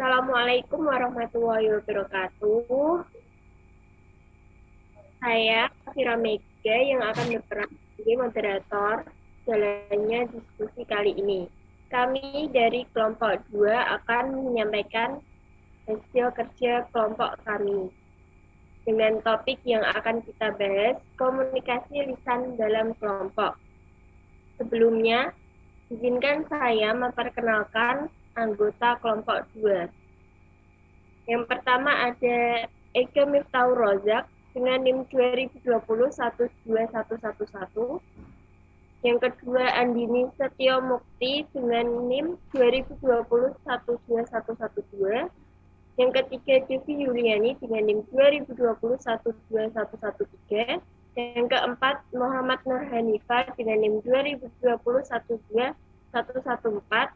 Assalamualaikum warahmatullahi wabarakatuh. Saya Fira Mega yang akan berperan sebagai moderator jalannya diskusi kali ini. Kami dari kelompok 2 akan menyampaikan hasil kerja kelompok kami. Dengan topik yang akan kita bahas, komunikasi lisan dalam kelompok. Sebelumnya, izinkan saya memperkenalkan anggota kelompok 2. Yang pertama ada Eka Miftahul Rozak dengan NIM 2020-12111. Yang kedua Andini Setio Mukti dengan NIM 2020-12112. Yang ketiga Devi Yuliani dengan NIM 2020-12113. Yang keempat Muhammad Nur Hanifah dengan NIM 2020-12114.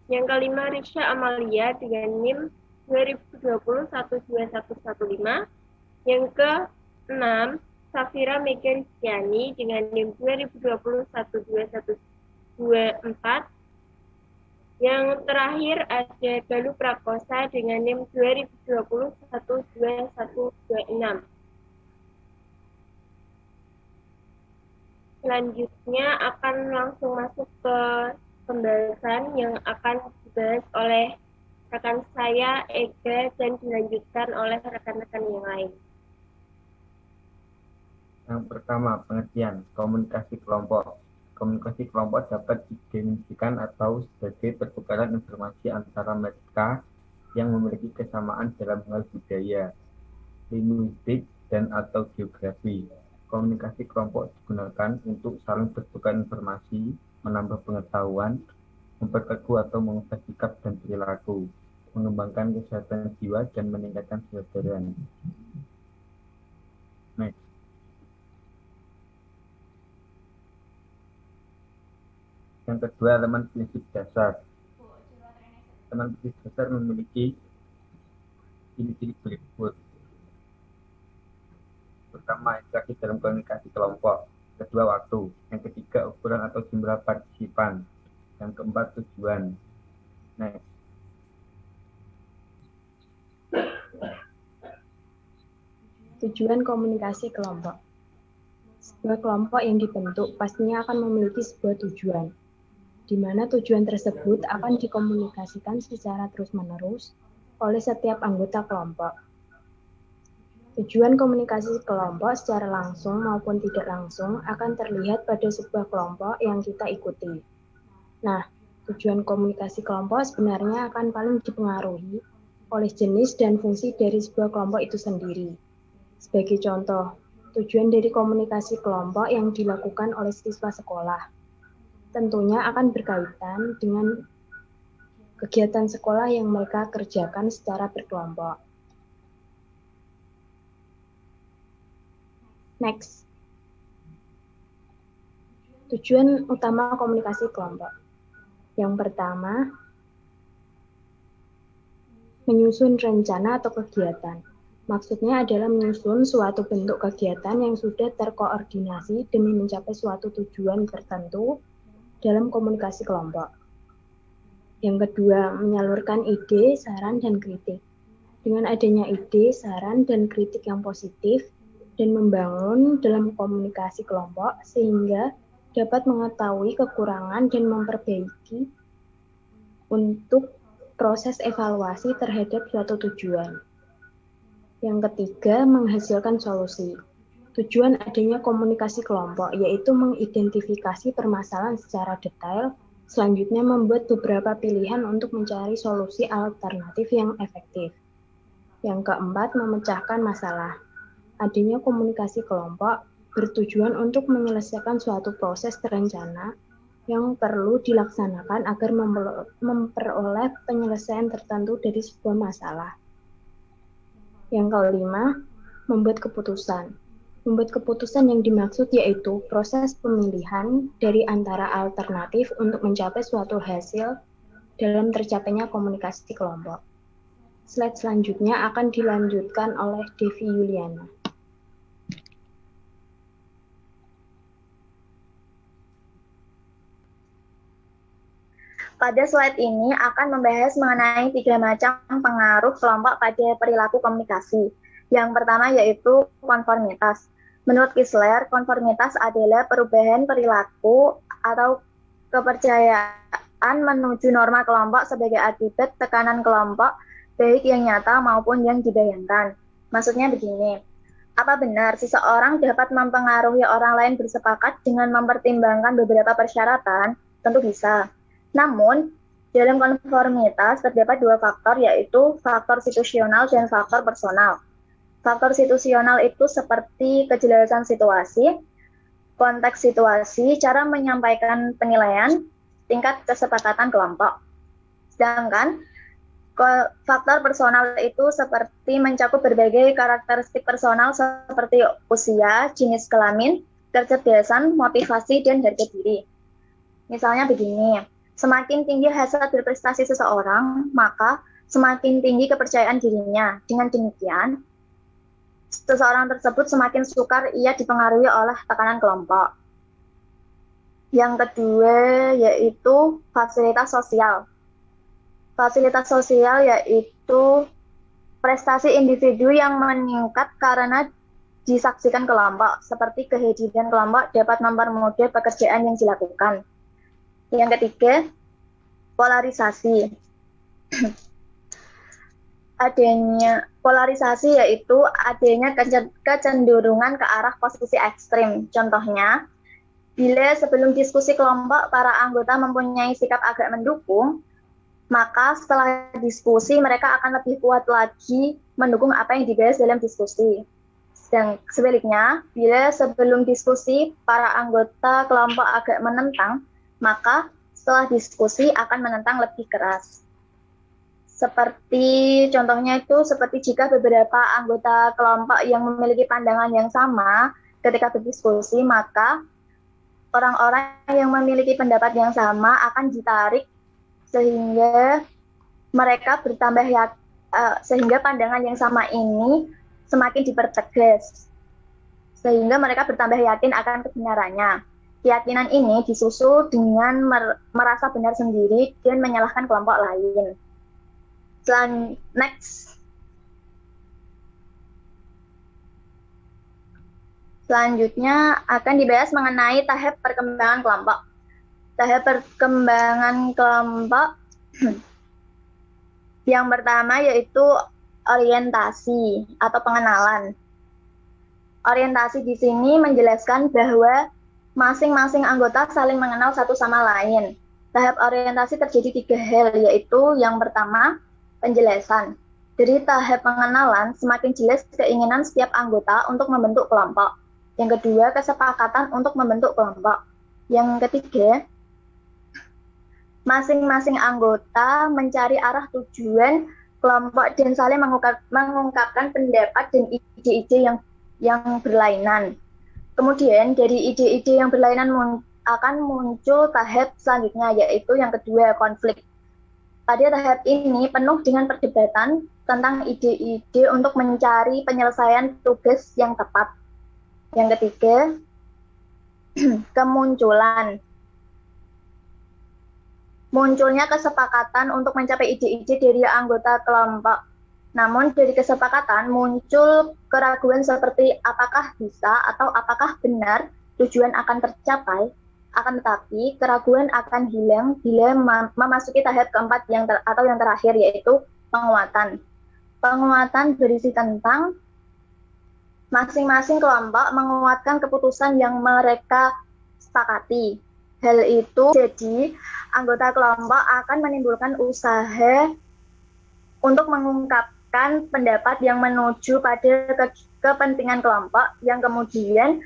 Yang kelima Risha Amalia dengan NIM 2020-12115. Yang ke-6 Safira Mega Rizkyani dengan NIM 2020-12124. Yang terakhir ada Galuh Prakosa dengan NIM 2020-12126. Selanjutnya akan langsung masuk ke pembahasan yang akan dibahas oleh rekan saya, Ega, dan dilanjutkan oleh rekan-rekan yang lain. Yang pertama, pengertian komunikasi kelompok. Komunikasi kelompok dapat didefinisikan atau sebagai pertukaran informasi antara mereka yang memiliki kesamaan dalam hal budaya, linguistik, dan atau geografi. Komunikasi kelompok digunakan untuk saling bertukar informasi, menambah pengetahuan, memperteguh atau mengubah sikap dan perilaku, mengembangkan kesehatan jiwa, dan meningkatkan kesadaran. Next. Yang kedua, elemen prinsip dasar. Elemen prinsip dasar memiliki ciri-ciri berikut. Pertama, interaksi dalam komunikasi kelompok. Kedua, waktu. Yang ketiga, ukuran atau jumlah partisipan. Yang keempat, tujuan. Next. Tujuan komunikasi kelompok. Sebuah kelompok yang dibentuk pastinya akan memiliki sebuah tujuan, di mana tujuan tersebut akan dikomunikasikan secara terus-menerus oleh setiap anggota kelompok. Tujuan komunikasi kelompok secara langsung maupun tidak langsung akan terlihat pada sebuah kelompok yang kita ikuti. Nah, tujuan komunikasi kelompok sebenarnya akan paling dipengaruhi oleh jenis dan fungsi dari sebuah kelompok itu sendiri. Sebagai contoh, tujuan dari komunikasi kelompok yang dilakukan oleh siswa sekolah tentunya akan berkaitan dengan kegiatan sekolah yang mereka kerjakan secara berkelompok. Next. Tujuan utama komunikasi kelompok. Yang pertama, menyusun rencana atau kegiatan. Maksudnya adalah menyusun suatu bentuk kegiatan yang sudah terkoordinasi demi mencapai suatu tujuan tertentu dalam komunikasi kelompok. Yang kedua, menyalurkan ide, saran, dan kritik. Dengan adanya ide, saran, dan kritik yang positif dan membangun dalam komunikasi kelompok sehingga dapat mengetahui kekurangan dan memperbaiki untuk proses evaluasi terhadap suatu tujuan. Yang ketiga, menghasilkan solusi. Tujuan adanya komunikasi kelompok yaitu mengidentifikasi permasalahan secara detail, selanjutnya membuat beberapa pilihan untuk mencari solusi alternatif yang efektif. Yang keempat, memecahkan masalah. Adanya komunikasi kelompok bertujuan untuk menyelesaikan suatu proses terencana yang perlu dilaksanakan agar memperoleh penyelesaian tertentu dari sebuah masalah. Yang kelima, membuat keputusan. Membuat keputusan yang dimaksud yaitu proses pemilihan dari antara alternatif untuk mencapai suatu hasil dalam tercapainya komunikasi kelompok. Slide selanjutnya akan dilanjutkan oleh Devi Yuliana. Pada slide ini akan membahas mengenai 3 macam pengaruh kelompok pada perilaku komunikasi. Yang pertama yaitu konformitas. Menurut Kissler, konformitas adalah perubahan perilaku atau kepercayaan menuju norma kelompok sebagai akibat tekanan kelompok, baik yang nyata maupun yang dibayangkan. Maksudnya begini, apa benar seseorang dapat mempengaruhi orang lain bersepakat dengan mempertimbangkan beberapa persyaratan? Tentu bisa. Namun, dalam konformitas terdapat 2 faktor, yaitu faktor situasional dan faktor personal. Faktor situasional itu seperti kejelasan situasi, konteks situasi, cara menyampaikan penilaian, tingkat kesepakatan kelompok. Sedangkan faktor personal itu seperti mencakup berbagai karakteristik personal seperti usia, jenis kelamin, kecerdasan, motivasi, dan harga diri. Misalnya begini, semakin tinggi hasrat berprestasi seseorang, maka semakin tinggi kepercayaan dirinya. Dengan demikian, seseorang tersebut semakin sukar ia dipengaruhi oleh tekanan kelompok. Yang kedua yaitu fasilitas sosial. Fasilitas sosial yaitu prestasi individu yang meningkat karena disaksikan kelompok, seperti kehadiran kelompok dapat mempermudah pekerjaan yang dilakukan. Yang ketiga, polarisasi. Adanya polarisasi yaitu adanya kecenderungan ke arah posisi ekstrim. Contohnya, bila sebelum diskusi kelompok para anggota mempunyai sikap agak mendukung, maka setelah diskusi mereka akan lebih kuat lagi mendukung apa yang dibahas dalam diskusi. Dan sebaliknya, bila sebelum diskusi para anggota kelompok agak menentang, maka setelah diskusi akan menentang lebih keras. Seperti contohnya itu seperti jika beberapa anggota kelompok yang memiliki pandangan yang sama ketika berdiskusi, maka orang-orang yang memiliki pendapat yang sama akan ditarik sehingga mereka bertambah sehingga pandangan yang sama ini semakin dipertegas sehingga mereka bertambah yakin akan kebenarannya. Keyakinan ini disusul dengan merasa benar sendiri dan menyalahkan kelompok lain. Next. Selanjutnya akan dibahas mengenai tahap perkembangan kelompok. Tahap perkembangan kelompok yang pertama yaitu orientasi atau pengenalan. Orientasi di sini menjelaskan bahwa masing-masing anggota saling mengenal satu sama lain. Tahap orientasi terjadi 3 hal, yaitu yang pertama, penjelasan. Dari tahap pengenalan, semakin jelas keinginan setiap anggota untuk membentuk kelompok. Yang kedua, kesepakatan untuk membentuk kelompok. Yang ketiga, masing-masing anggota mencari arah tujuan kelompok dan saling mengungkapkan pendapat dan ide-ide yang berlainan. Kemudian dari ide-ide yang berlainan akan muncul tahap selanjutnya, yaitu yang kedua, konflik. Pada tahap ini penuh dengan perdebatan tentang ide-ide untuk mencari penyelesaian tugas yang tepat. Yang ketiga, kemunculan. Munculnya kesepakatan untuk mencapai ide-ide dari anggota kelompok. Namun dari kesepakatan muncul keraguan seperti apakah bisa atau apakah benar tujuan akan tercapai. Akan tetapi keraguan akan hilang bila memasuki tahap keempat yang terakhir, yaitu penguatan. Penguatan berisi tentang masing-masing kelompok menguatkan keputusan yang mereka sepakati. Hal itu jadi anggota kelompok akan menimbulkan usaha untuk mengungkapkan pendapat yang menuju pada kepentingan kelompok, yang kemudian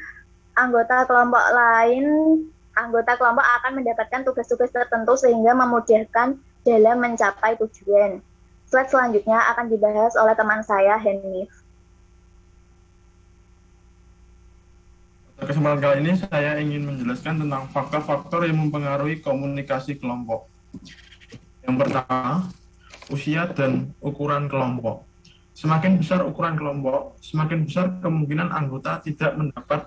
anggota kelompok akan mendapatkan tugas-tugas tertentu sehingga memudahkan dalam mencapai tujuan. Slide selanjutnya akan dibahas oleh teman saya, Hanif. Pada kesempatan kali ini saya ingin menjelaskan tentang faktor-faktor yang mempengaruhi komunikasi kelompok. Yang pertama, usia dan ukuran kelompok. Semakin besar ukuran kelompok, semakin besar kemungkinan anggota tidak mendapat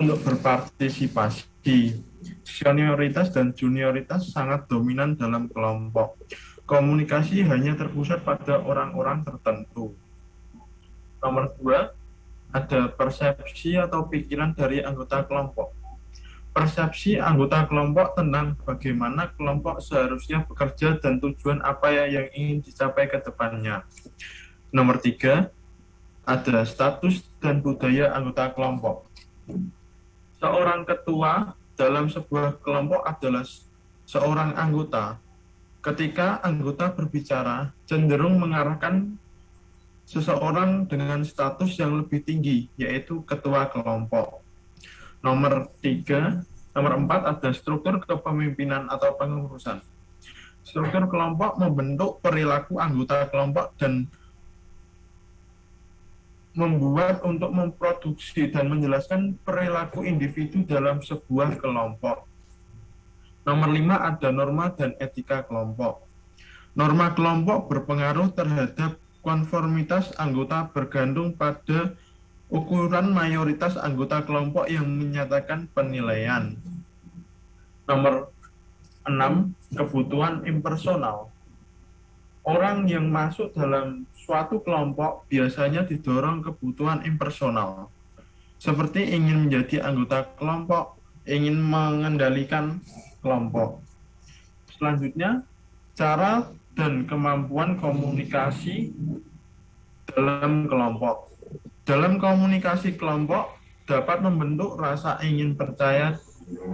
untuk berpartisipasi. Senioritas dan junioritas sangat dominan dalam kelompok. Komunikasi hanya terpusat pada orang-orang tertentu. Nomor 2, ada persepsi atau pikiran dari anggota kelompok. Persepsi anggota kelompok tentang bagaimana kelompok seharusnya bekerja dan tujuan apa yang ingin dicapai ke depannya. Nomor 3, ada status dan budaya anggota kelompok. Seorang ketua dalam sebuah kelompok adalah seorang anggota. Ketika anggota berbicara, cenderung mengarahkan seseorang dengan status yang lebih tinggi, yaitu ketua kelompok. Nomor 4 ada struktur kepemimpinan atau pengurusan. Struktur kelompok membentuk perilaku anggota kelompok dan membuat untuk memproduksi dan menjelaskan perilaku individu dalam sebuah kelompok. Nomor 5 ada norma dan etika kelompok. Norma kelompok berpengaruh terhadap konformitas anggota bergantung pada ukuran mayoritas anggota kelompok yang menyatakan penilaian. Nomor 6, kebutuhan impersonal. Orang yang masuk dalam suatu kelompok biasanya didorong kebutuhan impersonal, seperti ingin menjadi anggota kelompok, ingin mengendalikan kelompok. Selanjutnya, cara dan kemampuan komunikasi dalam kelompok. Dalam komunikasi kelompok dapat membentuk rasa ingin percaya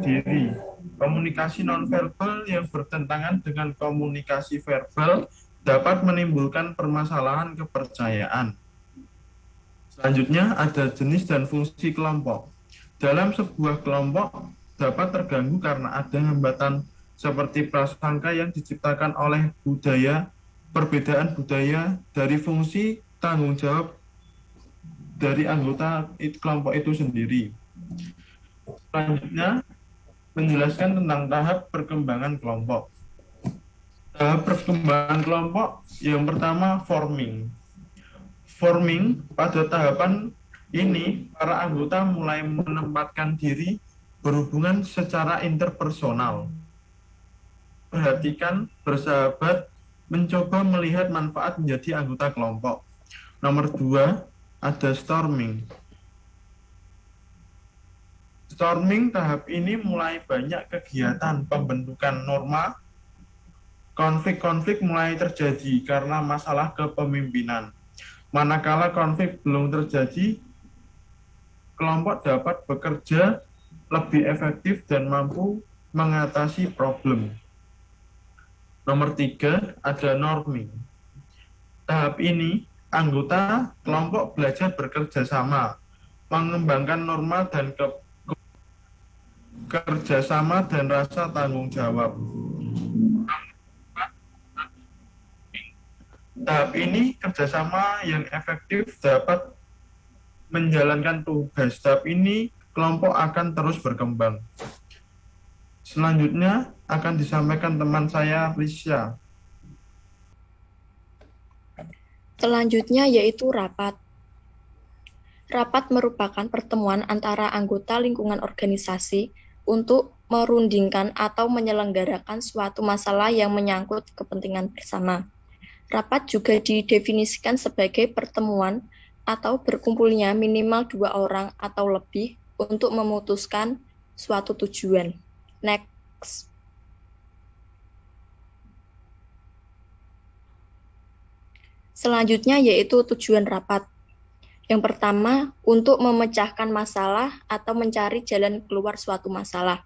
diri. Komunikasi nonverbal yang bertentangan dengan komunikasi verbal dapat menimbulkan permasalahan kepercayaan. Selanjutnya ada jenis dan fungsi kelompok. Dalam sebuah kelompok dapat terganggu karena ada hambatan seperti prasangka yang diciptakan oleh budaya, perbedaan budaya dari fungsi tanggung jawab dari anggota kelompok itu sendiri. Selanjutnya, menjelaskan tentang tahap perkembangan kelompok. Tahap perkembangan kelompok yang pertama forming. Forming, pada tahapan ini para anggota mulai menempatkan diri berhubungan secara interpersonal. Perhatikan, bersahabat, mencoba melihat manfaat menjadi anggota kelompok. Nomor 2, ada storming. Storming tahap ini mulai banyak kegiatan pembentukan norma, konflik-konflik mulai terjadi karena masalah kepemimpinan. Manakala konflik belum terjadi, kelompok dapat bekerja lebih efektif dan mampu mengatasi problem. Nomor 3, ada norming. Tahap ini, anggota kelompok belajar bekerja sama, mengembangkan norma dan kerjasama dan rasa tanggung jawab. Tahap ini, kerjasama yang efektif dapat menjalankan tugas. Tahap ini, kelompok akan terus berkembang. Selanjutnya akan disampaikan teman saya, Risya. Selanjutnya yaitu rapat. Rapat merupakan pertemuan antara anggota lingkungan organisasi untuk merundingkan atau menyelenggarakan suatu masalah yang menyangkut kepentingan bersama. Rapat juga didefinisikan sebagai pertemuan atau berkumpulnya minimal 2 orang atau lebih untuk memutuskan suatu tujuan. Next. Selanjutnya yaitu tujuan rapat. Yang pertama, untuk memecahkan masalah atau mencari jalan keluar suatu masalah.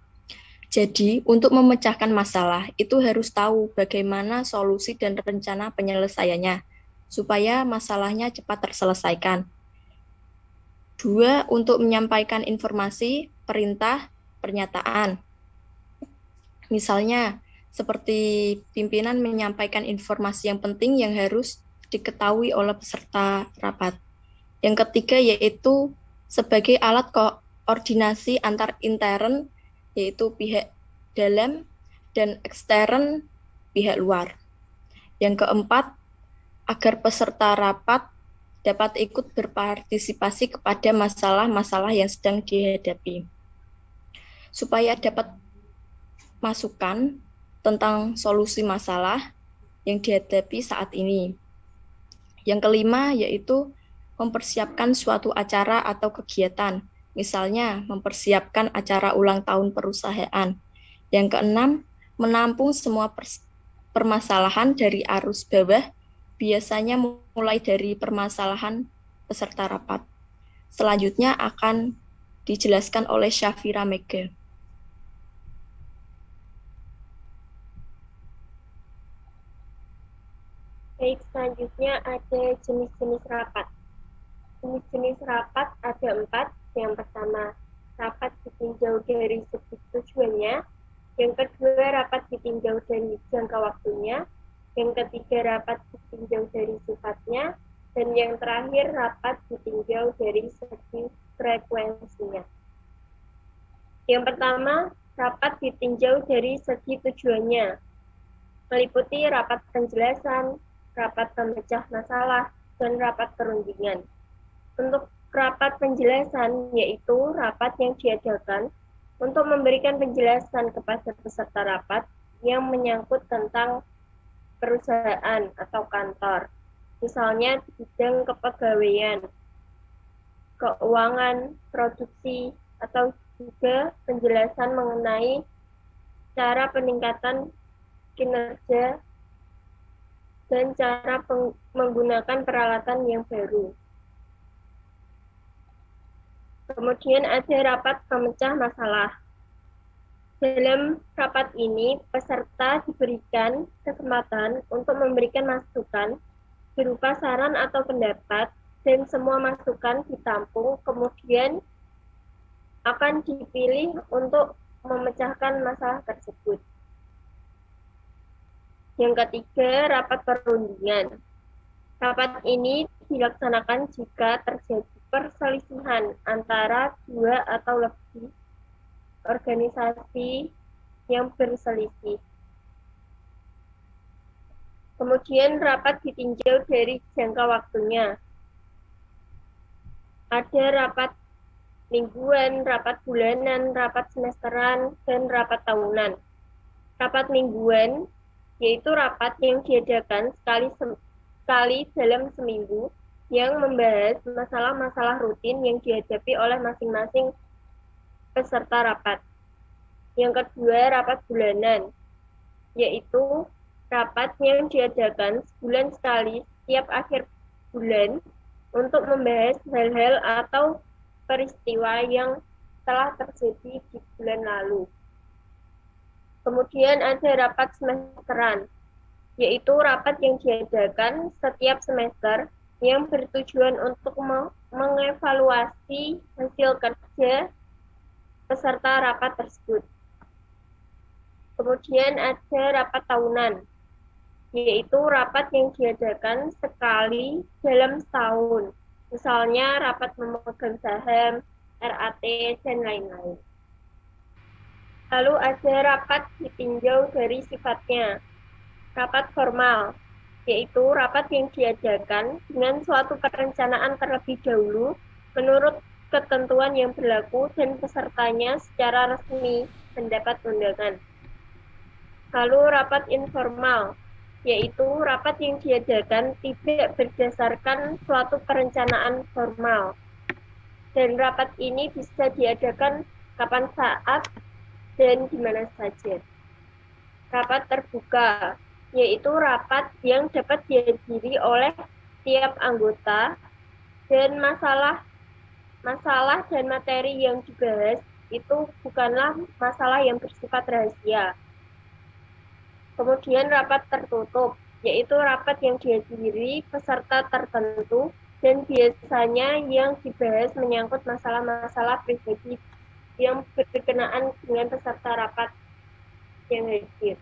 Jadi, untuk memecahkan masalah, itu harus tahu bagaimana solusi dan rencana penyelesaiannya, supaya masalahnya cepat terselesaikan. 2, untuk menyampaikan informasi, perintah, pernyataan. Misalnya, seperti pimpinan menyampaikan informasi yang penting yang harus diketahui oleh peserta rapat. Yang ketiga yaitu sebagai alat koordinasi antar intern, yaitu pihak dalam dan ekstern pihak luar. Yang keempat, agar peserta rapat dapat ikut berpartisipasi kepada masalah-masalah yang sedang dihadapi. Supaya dapat masukan tentang solusi masalah yang dihadapi saat ini. Yang kelima yaitu mempersiapkan suatu acara atau kegiatan, misalnya mempersiapkan acara ulang tahun perusahaan. Yang keenam, menampung semua permasalahan dari arus bawah, biasanya mulai dari permasalahan peserta rapat. Selanjutnya akan dijelaskan oleh Syafira Mega. Baik, selanjutnya ada jenis-jenis rapat. Jenis-jenis rapat ada 4. Yang pertama, rapat ditinjau dari segi tujuannya. Yang kedua, rapat ditinjau dari jangka waktunya. Yang ketiga, rapat ditinjau dari sifatnya. Dan yang terakhir, rapat ditinjau dari segi frekuensinya. Yang pertama, rapat ditinjau dari segi tujuannya, meliputi rapat penjelasan, rapat pemecah masalah, dan rapat perundingan. Untuk rapat penjelasan, yaitu rapat yang diadakan untuk memberikan penjelasan kepada peserta rapat yang menyangkut tentang perusahaan atau kantor, misalnya di bidang kepegawaian, keuangan, produksi, atau juga penjelasan mengenai cara peningkatan kinerja dan cara menggunakan peralatan yang baru. Kemudian ada rapat pemecah masalah. Dalam rapat ini, peserta diberikan kesempatan untuk memberikan masukan berupa saran atau pendapat, dan semua masukan ditampung, kemudian akan dipilih untuk memecahkan masalah tersebut. Yang ketiga, rapat perundingan. Rapat ini dilaksanakan jika terjadi perselisihan antara 2 atau lebih organisasi yang berselisih. Kemudian rapat ditinjau dari jangka waktunya. Ada rapat mingguan, rapat bulanan, rapat semesteran, dan rapat tahunan. Rapat mingguan yaitu rapat yang diadakan sekali dalam seminggu yang membahas masalah-masalah rutin yang dihadapi oleh masing-masing peserta rapat. Yang kedua, rapat bulanan, yaitu rapat yang diadakan sebulan sekali setiap akhir bulan untuk membahas hal-hal atau peristiwa yang telah terjadi di bulan lalu. Kemudian ada rapat semesteran, yaitu rapat yang diadakan setiap semester yang bertujuan untuk mengevaluasi hasil kerja peserta rapat tersebut. Kemudian ada rapat tahunan, yaitu rapat yang diadakan sekali dalam setahun, misalnya rapat memegang saham, RAT, dan lain-lain. Lalu ada rapat ditinjau dari sifatnya. Rapat formal, yaitu rapat yang diadakan dengan suatu perencanaan terlebih dahulu menurut ketentuan yang berlaku dan pesertanya secara resmi mendapat undangan. Lalu rapat informal, yaitu rapat yang diadakan tidak berdasarkan suatu perencanaan formal. Dan rapat ini bisa diadakan kapan saat dan di mana saja. Rapat terbuka, yaitu rapat yang dapat dihadiri oleh tiap anggota dan masalah dan materi yang dibahas itu bukanlah masalah yang bersifat rahasia. Kemudian rapat tertutup, yaitu rapat yang dihadiri peserta tertentu dan biasanya yang dibahas menyangkut masalah-masalah pribadi yang berkenaan dengan peserta rapat yang hadir.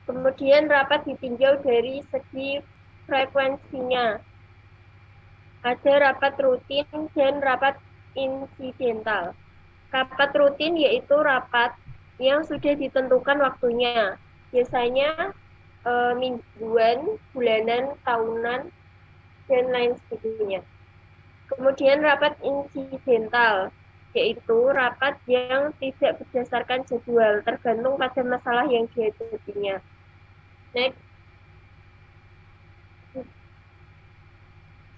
Kemudian rapat ditinjau dari segi frekuensinya. Ada rapat rutin dan rapat insidental. Rapat rutin yaitu rapat yang sudah ditentukan waktunya. Biasanya mingguan, bulanan, tahunan, dan lain sebagainya. Kemudian rapat insidental, yaitu rapat yang tidak berdasarkan jadwal, tergantung pada masalah yang dihadapinya. Next.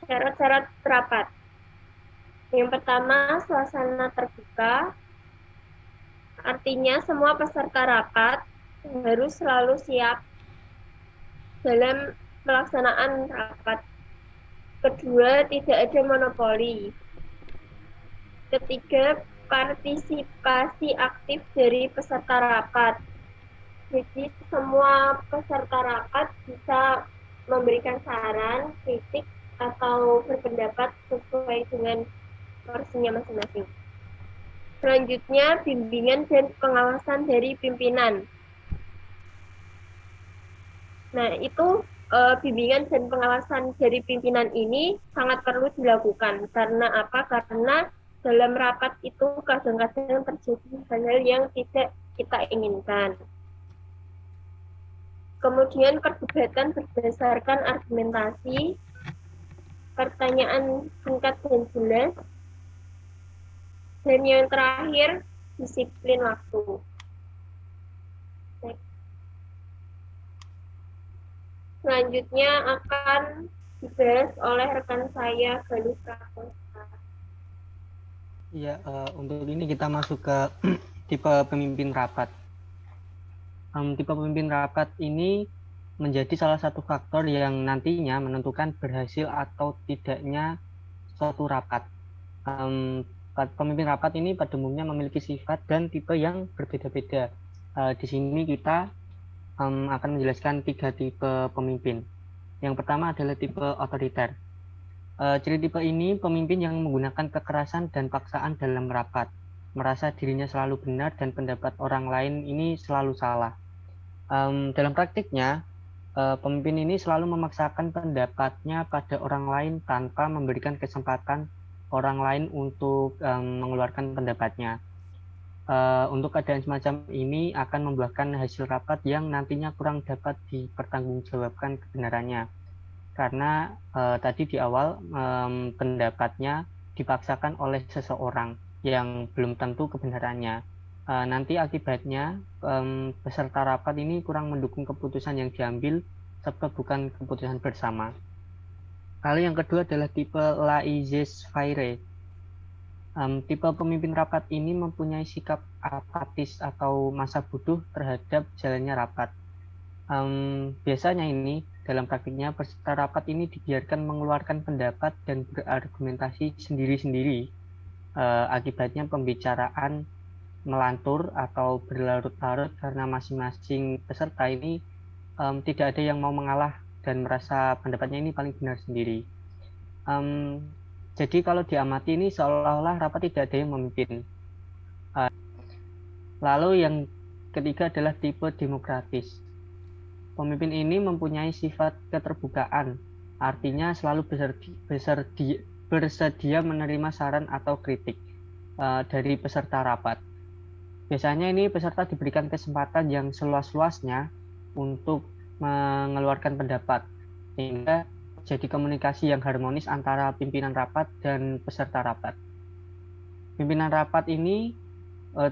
Syarat-syarat rapat. Yang pertama, suasana terbuka. Artinya semua peserta rapat harus selalu siap dalam pelaksanaan rapat. Kedua, tidak ada monopoli. Ketiga, partisipasi aktif dari peserta rapat. Jadi semua peserta rapat bisa memberikan saran, kritik, atau berpendapat sesuai dengan porsinya masing-masing. Selanjutnya, bimbingan dan pengawasan dari pimpinan. Nah, itu bimbingan dan pengawasan dari pimpinan ini sangat perlu dilakukan. Karena apa? Karena dalam rapat itu kadang-kadang terjadi hal-hal yang tidak kita inginkan. Kemudian perdebatan berdasarkan argumentasi, pertanyaan singkat dan jelas, dan yang terakhir disiplin waktu. Selanjutnya akan dibahas oleh rekan saya, Galuh Prakosa. Ya, untuk ini kita masuk ke tipe pemimpin rapat. Tipe pemimpin rapat ini menjadi salah satu faktor yang nantinya menentukan berhasil atau tidaknya suatu rapat. Pemimpin rapat ini pada umumnya memiliki sifat dan tipe yang berbeda-beda. Di sini kita akan menjelaskan 3 tipe pemimpin. Yang pertama adalah tipe otoriter. Ciri tipe ini pemimpin yang menggunakan kekerasan dan paksaan dalam rapat, merasa dirinya selalu benar dan pendapat orang lain ini selalu salah. Dalam praktiknya, pemimpin ini selalu memaksakan pendapatnya pada orang lain tanpa memberikan kesempatan orang lain untuk mengeluarkan pendapatnya. Untuk keadaan semacam ini akan membuahkan hasil rapat yang nantinya kurang dapat dipertanggungjawabkan kebenarannya. Karena tadi di awal pendapatnya dipaksakan oleh seseorang yang belum tentu kebenarannya. Nanti akibatnya peserta rapat ini kurang mendukung keputusan yang diambil serta bukan keputusan bersama. Lalu yang kedua adalah tipe laissez-faire. Tipe pemimpin rapat ini mempunyai sikap apatis atau masa bodoh terhadap jalannya rapat. Biasanya ini dalam praktiknya peserta rapat ini dibiarkan mengeluarkan pendapat dan berargumentasi sendiri-sendiri. Akibatnya pembicaraan melantur atau berlarut-larut karena masing-masing peserta ini tidak ada yang mau mengalah dan merasa pendapatnya ini paling benar sendiri. Jadi kalau diamati ini seolah-olah rapat tidak ada yang memimpin. Lalu yang ketiga adalah tipe demokratis. Pemimpin ini mempunyai sifat keterbukaan, artinya selalu bersedia menerima saran atau kritik dari peserta rapat. Biasanya ini peserta diberikan kesempatan yang seluas-luasnya untuk mengeluarkan pendapat, sehingga jadi komunikasi yang harmonis antara pimpinan rapat dan peserta rapat. Pimpinan rapat ini,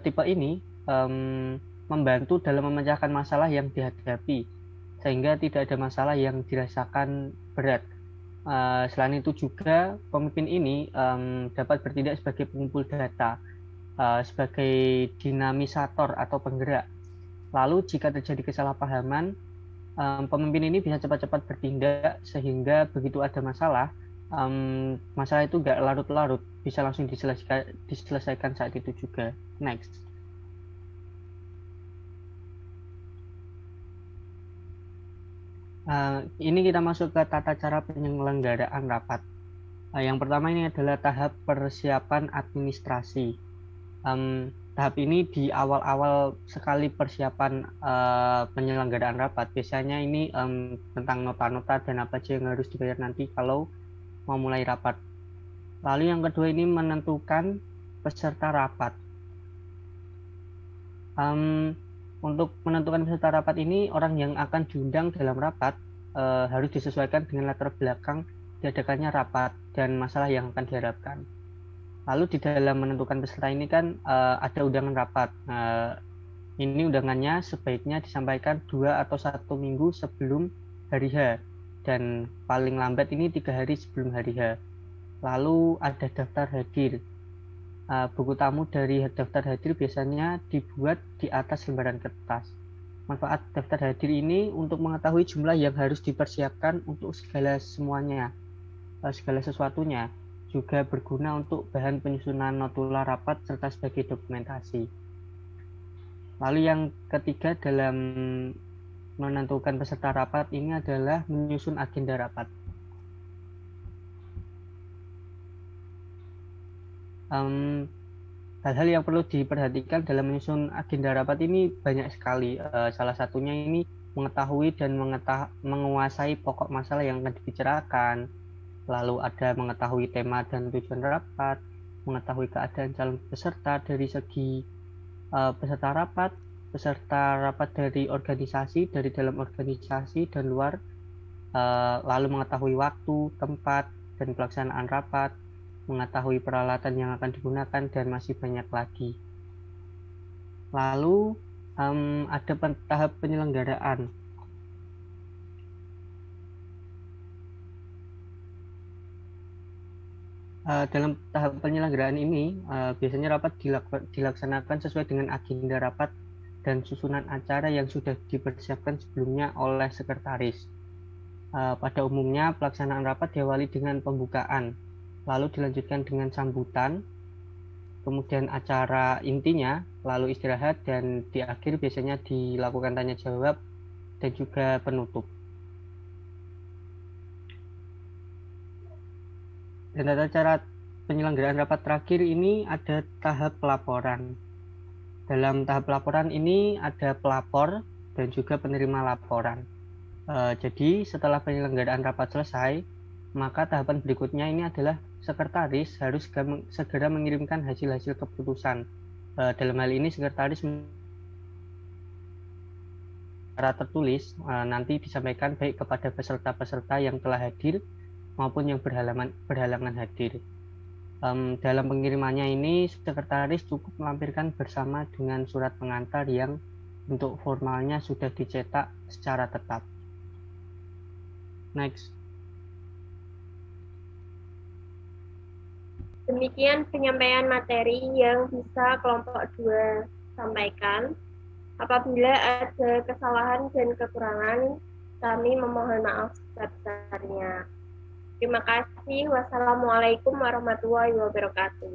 tipe ini, membantu dalam memecahkan masalah yang dihadapi, sehingga tidak ada masalah yang dirasakan berat. Selain itu juga, pemimpin ini dapat bertindak sebagai pengumpul data, sebagai dinamisator atau penggerak. Lalu jika terjadi kesalahpahaman, pemimpin ini bisa cepat-cepat bertindak sehingga begitu ada masalah, masalah itu nggak larut-larut, bisa langsung diselesaikan saat itu juga. Next. Ini kita masuk ke tata cara penyelenggaraan rapat. Yang pertama ini adalah tahap persiapan administrasi. Tahap ini di awal-awal sekali persiapan penyelenggaraan rapat. Biasanya ini tentang nota-nota dan apa saja yang harus dibayar nanti kalau mau mulai rapat. Lalu yang kedua ini menentukan peserta rapat. Untuk menentukan peserta rapat ini, orang yang akan diundang dalam rapat harus disesuaikan dengan latar belakang diadakannya rapat dan masalah yang akan diharapkan. Lalu di dalam menentukan peserta ini kan ada undangan rapat. Ini undangannya sebaiknya disampaikan 2 atau 1 minggu sebelum hari H, dan paling lambat ini 3 hari sebelum hari H. Lalu ada daftar hadir. Buku tamu dari daftar hadir biasanya dibuat di atas lembaran kertas. Manfaat daftar hadir ini untuk mengetahui jumlah yang harus dipersiapkan untuk segala sesuatunya. Juga berguna untuk bahan penyusunan notula rapat serta sebagai dokumentasi. Lalu yang ketiga dalam menentukan peserta rapat ini adalah menyusun agenda rapat. Hal-hal yang perlu diperhatikan dalam menyusun agenda rapat ini banyak sekali. Salah satunya ini mengetahui dan menguasai pokok masalah yang akan dibicarakan. Lalu ada mengetahui tema dan tujuan rapat, mengetahui keadaan calon peserta dari segi peserta rapat dari organisasi, dari dalam organisasi dan luar, lalu mengetahui waktu, tempat, dan pelaksanaan rapat, mengetahui peralatan yang akan digunakan, dan masih banyak lagi. Lalu ada tahap penyelenggaraan. Dalam tahap penyelenggaraan ini, biasanya rapat dilaksanakan sesuai dengan agenda rapat dan susunan acara yang sudah dipersiapkan sebelumnya oleh sekretaris. Pada umumnya, pelaksanaan rapat diawali dengan pembukaan, lalu dilanjutkan dengan sambutan, kemudian acara intinya, lalu istirahat, dan di akhir biasanya dilakukan tanya jawab dan juga penutup. Dan tata cara penyelenggaraan rapat terakhir ini ada tahap pelaporan. Dalam tahap pelaporan ini ada pelapor dan juga penerima laporan. Jadi setelah penyelenggaraan rapat selesai, maka tahapan berikutnya ini adalah sekretaris harus segera mengirimkan hasil-hasil keputusan. Dalam hal ini sekretaris secara tertulis nanti disampaikan baik kepada peserta-peserta yang telah hadir maupun yang berhalangan hadir. Dalam pengirimannya ini, sekretaris cukup melampirkan bersama dengan surat pengantar yang bentuk formalnya sudah dicetak secara tetap. Next. Demikian penyampaian materi yang bisa kelompok 2 sampaikan. Apabila ada kesalahan dan kekurangan, kami memohon maaf sebesar-besarnya. Terima kasih. Wassalamualaikum warahmatullahi wabarakatuh.